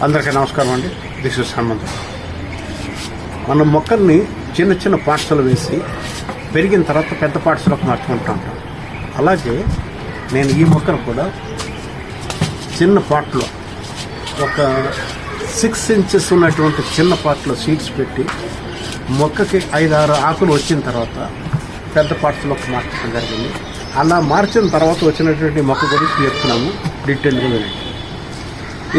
అందరికీ నమస్కారం అండి. This is Hanumanth. మనం మొక్కల్ని చిన్న చిన్న పార్ట్స్లో వేసి పెరిగిన తర్వాత పెద్ద పార్ట్స్లోకి మార్చుకుంటూ ఉంటాం. అలాగే నేను ఈ మొక్కను కూడా చిన్న పాట్లో ఒక 6 ఇంచెస్ ఉన్నటువంటి చిన్న పాట్లో సీడ్స్ పెట్టి మొక్కకి 5-6 ఆకులు వచ్చిన తర్వాత పెద్ద పార్ట్స్లోకి మార్చడం జరిగింది. అలా మార్చిన తర్వాత వచ్చినటువంటి మొక్క గురించి చెప్తున్నాము డీటెయిల్గా వినండి.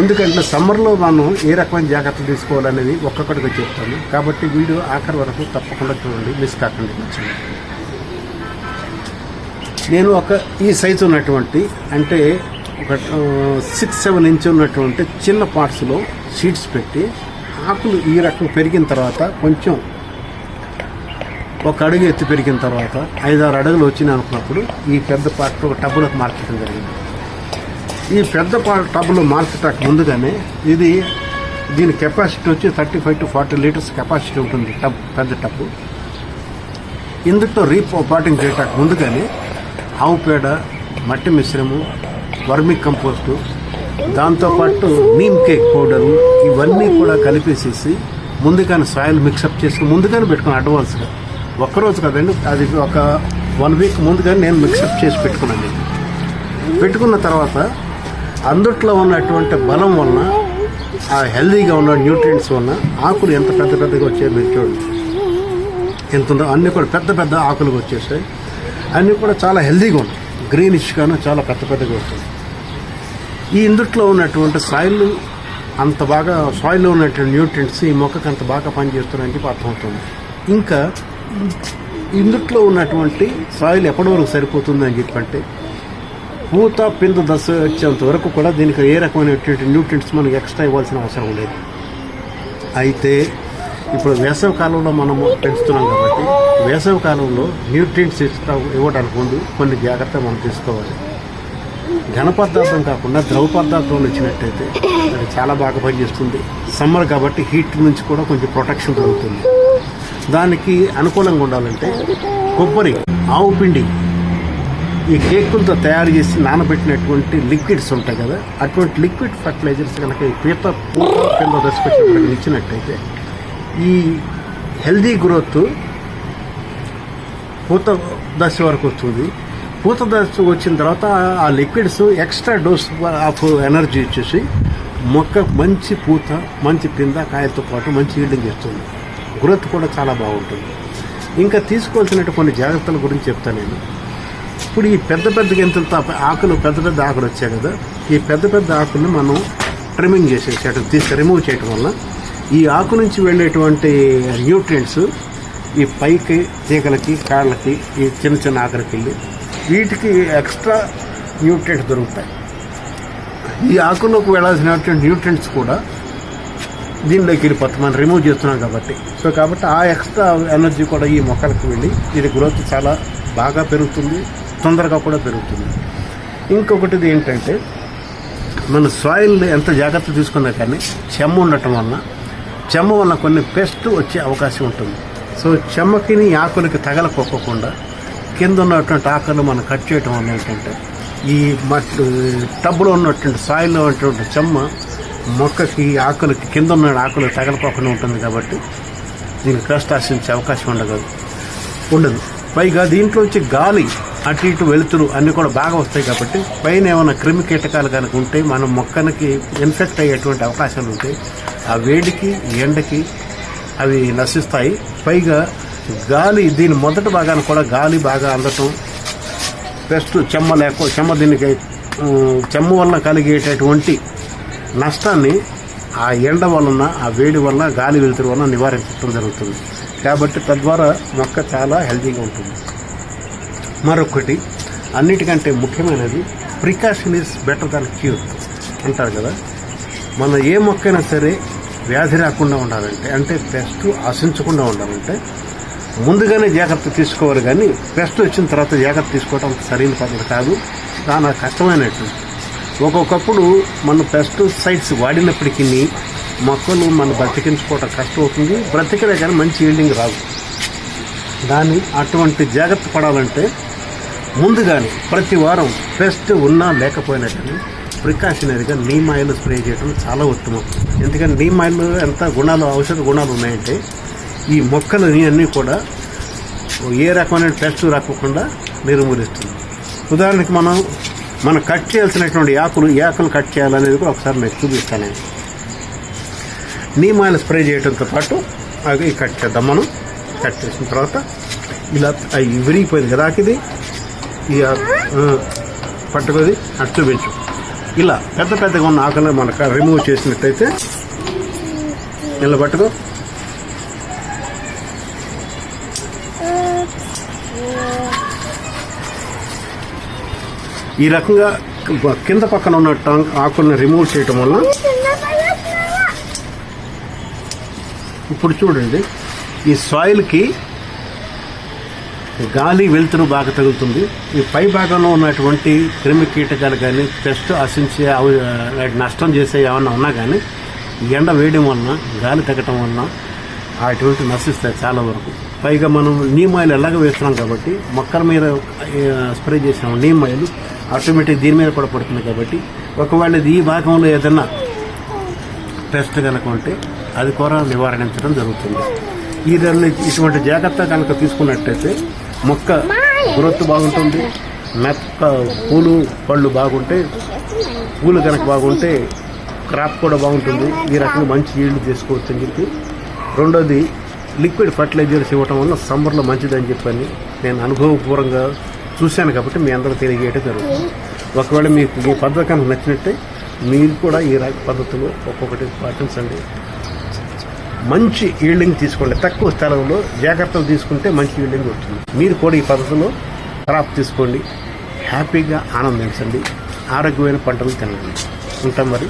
ఎందుకంటే సమ్మర్లో మనం ఏ రకమైన జాగ్రత్తలు తీసుకోవాలనేది ఒక్కొక్కటిగా చెప్తాను. కాబట్టి వీడియో ఆఖరి వరకు తప్పకుండా చూడండి, మిస్ కాకండి. నచ్చింది. నేను ఈ సైజు ఉన్నటువంటి అంటే ఒక 6-7 ఇంచ్ ఉన్నటువంటి చిన్న పార్ట్స్లో సీడ్స్ పెట్టి ఆకులు ఈ రకం పెరిగిన తర్వాత కొంచెం ఒక అడుగు ఎత్తి పెరిగిన తర్వాత 5-6 అడుగులు వచ్చినాయి అనుకున్నప్పుడు ఈ పెద్ద పార్ట్ ఒక టబ్బులకు మార్చడం జరిగింది. ఈ పెద్ద టబ్లో మార్చడానికి ముందుగానే దీని కెపాసిటీ వచ్చి 35 to 40 లీటర్స్ కెపాసిటీ ఉంటుంది పెద్ద టబ్బు. ఇందులో రీపాటింగ్ చేయడానికి ముందుగానే ఆవు పేడ, మట్టి మిశ్రమం, వర్మి కంపోస్టు, దాంతోపాటు నీమ్ కేక్ పౌడరు ఇవన్నీ కూడా కలిపేసేసి ముందుగానే సాయిల్ మిక్సప్ చేసి ముందుగానే పెట్టుకున్నాను. అడ్వాన్స్గా ఒక్కరోజు కదండి, అది ఒక 1 వీక్ ముందుగానే నేను మిక్సప్ చేసి పెట్టుకున్నాను. పెట్టుకున్న తర్వాత అందుట్లో ఉన్నటువంటి బలం వలన ఆ హెల్దీగా ఉన్న న్యూట్రియంట్స్ వలన ఆకులు ఎంత పెద్దగా వచ్చాయో మీరు చూడండి. ఎంత ఉందో అన్నీ కూడా పెద్ద ఆకులుగా వచ్చేసాయి. అన్నీ కూడా చాలా హెల్దీగా ఉన్నాయి. గ్రీనిష్గాను చాలా పెద్దగా వస్తుంది. ఈ ఇందుట్లో ఉన్నటువంటి సాయిల్లో ఉన్నటువంటి న్యూట్రియంట్స్ ఈ మొక్కకు అంత బాగా పనిచేస్తున్నాయని చెప్పి అర్థమవుతుంది. ఇంకా ఇందుట్లో ఉన్నటువంటి సాయిల్ ఎప్పటి వరకు సరిపోతుందని చెప్పంటే పూత పింద దశ వచ్చేంత వరకు కూడా దీనికి ఏ రకమైనటువంటి న్యూట్రియంట్స్ మనకు ఎక్స్ట్రా ఇవ్వాల్సిన అవసరం లేదు. అయితే ఇప్పుడు వేసవి కాలంలో మనము పెంచుతున్నాం కాబట్టి వేసవి కాలంలో న్యూట్రియంట్స్ ఇవ్వడానికి ముందు కొన్ని జాగ్రత్తలు మనం తీసుకోవాలి. ఘన పదార్థం కాకుండా ద్రవ పదార్థం ఇచ్చినట్టయితే అది చాలా బాగా పనిచేస్తుంది. సమ్మర్ కాబట్టి హీట్ నుంచి కూడా కొంచెం ప్రొటెక్షన్ దొరుకుతుంది. దానికి అనుకూలంగా ఉండాలంటే కొబ్బరి, ఆవు పిండి, ఈ కేకులతో తయారు చేసి నానబెట్టినటువంటి లిక్విడ్స్ ఉంటాయి కదా, అటువంటి లిక్విడ్ ఫర్టిలైజర్స్ కనుక ఈ పూత కింద దశకొచ్చినప్పుడు ఇచ్చినట్టయితే ఈ హెల్దీ గ్రోత్ పూత దశ వరకు వస్తుంది. పూత దశ వచ్చిన తర్వాత ఆ liquids extra dose of energy ఇచ్చేసి మొక్క మంచి పూత, మంచి పింద, కాయలతో పాటు మంచి ఈల్డింగ్ ఇస్తుంది. గ్రోత్ కూడా చాలా బాగుంటుంది. ఇంకా తీసుకోవాల్సిన కొన్ని జాగ్రత్తల గురించి చెప్తాను నేను. ఇప్పుడు ఈ పెద్ద గెంతులతో ఆకులు పెద్ద ఆకులు వచ్చాయి కదా, ఈ పెద్ద ఆకుల్ని మనం ట్రిమ్మింగ్ చేసేసి రిమూవ్ చేయడం వల్ల ఈ ఆకు నుంచి వెళ్ళేటువంటి న్యూట్రియంట్స్ ఈ పైకి, తీగలకి, కాళ్ళకి, ఈ చిన్న ఆకులకి వెళ్ళి వీటికి ఎక్స్ట్రా న్యూట్రియంట్స్ దొరుకుతాయి. ఈ ఆకుల్లోకి వెళ్ళాల్సినటువంటి న్యూట్రియంట్స్ కూడా దీనిలోకి వెళ్ళిపోతుంది, మనం రిమూవ్ చేస్తున్నాం కాబట్టి. కాబట్టి ఆ ఎక్స్ట్రా ఎనర్జీ కూడా ఈ మొక్కలకు వెళ్ళి దీని గ్రోత్ చాలా బాగా పెరుగుతుంది, తొందరగా కూడా పెరుగుతుంది. ఇంకొకటి ఏంటంటే మన సాయిల్ ఎంత జాగ్రత్త తీసుకున్నా కానీ చెమ్మ ఉండటం వలన కొన్ని పెస్ట్ వచ్చే అవకాశం ఉంటుంది. సో చెమ్మకి ఆకులకి తగలకోకుండా కింద ఉన్నటువంటి ఆకులు మనం కట్ చేయటం వల్ల ఏంటంటే ఈ టబ్లో ఉన్నటువంటి సాయిల్లో ఉన్నటువంటి చెమ్మ మొక్కకి ఆకులకి కింద ఉన్న ఆకులు తగలకోకుండా ఉంటుంది. కాబట్టి దీనికి కష్ట ఆశించే అవకాశం ఉండదు. పైగా దీంట్లోంచి గాలి, అటు ఇటు వెలుతురు అన్నీ కూడా బాగా వస్తాయి. కాబట్టి పైన ఏమైనా క్రిమి కీటకాలు కనుక ఉంటే మన మొక్కనికి ఇన్ఫెక్ట్ అయ్యేటువంటి అవకాశాలు ఉంటాయి. ఆ వేడికి, ఎండకి అవి నశిస్తాయి. పైగా గాలి, దీని మొదటి భాగాన్ని కూడా గాలి బాగా అందటం, పెస్ట్ చెమ్మ దీనికి చెమ్మ వలన కలిగేటటువంటి నష్టాన్ని ఆ ఎండ వలన, ఆ వేడి వలన, గాలి వెలుతురు వలన నివారించడం జరుగుతుంది. కాబట్టి తద్వారా మొక్క చాలా హెల్తీగా ఉంటుంది. మరొకటి అన్నిటికంటే ముఖ్యమైనది precaution is better than cure అంటారు కదా. మన ఏ మొక్కైనా సరే వ్యాధి రాకుండా ఉండాలంటే, అంటే పెస్ట్ ఆశించకుండా ఉండాలంటే ముందుగానే జాగ్రత్త తీసుకోవాలి. కానీ పెస్ట్ వచ్చిన తర్వాత జాగ్రత్త తీసుకోవడం సరైన పద్ధతి కాదు, చాలా కష్టమైనట్టు. ఒక్కొక్కప్పుడు మన పెస్టిసైడ్స్ వాడినప్పటికీ మొక్కలు మనం బ్రతికించుకోవటం కష్టం అవుతుంది. బ్రతికినా కానీ మంచి ఈల్డింగ్ రాదు. అటువంటి జాగ్రత్త పడాలంటే ముందుగానే ప్రతి వారం పెస్ట్ ఉన్నా లేకపోయినా కానీ ప్రికాషనరీగా నీమ్ ఆయిల్ స్ప్రే చేయడం చాలా ఉత్తమం. ఎందుకంటే నీమ్ ఆయిల్ ఎంత గుణాలు, ఔషధ గుణాలు ఉన్నాయంటే ఈ మొక్కలు అన్నీ కూడా ఏ రకమైన పెస్ట్ రాకుండా నిర్మూలిస్తుంది. ఉదాహరణకి మనం కట్ చేయాల్సినటువంటి ఆకులు కట్ చేయాలనేది కూడా ఒకసారి మీకు చూపిస్తాను. నీమ్ ఆయిల్ స్ప్రే చేయడంతో పాటు అవి కట్ చేద్దాం. మనం కట్ చేసిన తర్వాత ఇలా అవి విరిగిపోయింది కదా, ఇది పట్టుకొని అటు చూపించు. ఇలా పెద్దగా ఉన్న ఆకులను మనకు రిమూవ్ చేసినట్టయితే ఇలా పట్టుకో. ఈ రకంగా కింద పక్కన ఉన్న ఆకులను రిమూవ్ చేయటం వల్ల ఇప్పుడు చూడండి ఈ సాయిల్కి గాలి వెలుతురు బాగా తగులుతుంది. ఈ పై భాగంలో ఉన్నటువంటి క్రిమి కీటకాలు కానీ పెస్ట్ ఆశించే నష్టం చేసే ఏమన్నా ఉన్నా కానీ ఎండ వేయడం వలన, గాలి తగ్గటం వలన అటువంటి నశిస్తాయి చాలా వరకు. పైగా మనం నీమ్ ఆయిల్ ఎలాగ వేస్తున్నాం కాబట్టి మొక్కల మీద స్ప్రే చేసిన నీమ్ ఆయిల్ ఆటోమేటిక్ దీని మీద కూడా పడుతుంది కాబట్టి ఒకవేళ ఈ భాగంలో ఏదైనా పెస్ట్ కనుక ఉంటే అది కూడా నివారించడం జరుగుతుంది. ఇటువంటి జాగ్రత్త కనుక తీసుకున్నట్టయితే మొక్క గ్రోత్ బాగుంటుంది. మొక్క పళ్ళు బాగుంటే, పూలు కనుక బాగుంటే క్రాప్ కూడా బాగుంటుంది. ఈ రకంగా మంచి ఈల్డ్ తీసుకోవచ్చు అని చెప్పి. రెండోది లిక్విడ్ ఫర్టిలైజర్స్ ఇవ్వటం వల్ల సమ్మర్లో మంచిదని చెప్పని నేను అనుభవపూర్వంగా చూశాను కాబట్టి మీ అందరూ తెలియజేయడం జరుగుతుంది. ఒకవేళ మీకు ఈ పద్ధతి కనుక నచ్చినట్టే మీరు కూడా ఈ పద్ధతిలో ఒక్కొక్కటి పాటించండి. మంచి ఈల్డింగ్ తీసుకోండి. తక్కువ స్థలంలో జాగ్రత్తలు తీసుకుంటే మంచి ఈల్డింగ్ వస్తుంది. మీరు కూడా ఈ పద్ధతిలో క్రాప్ తీసుకోండి, హ్యాపీగా ఆనందించండి, ఆరోగ్యమైన పంటలు తినండి. ఉంటాం మరి.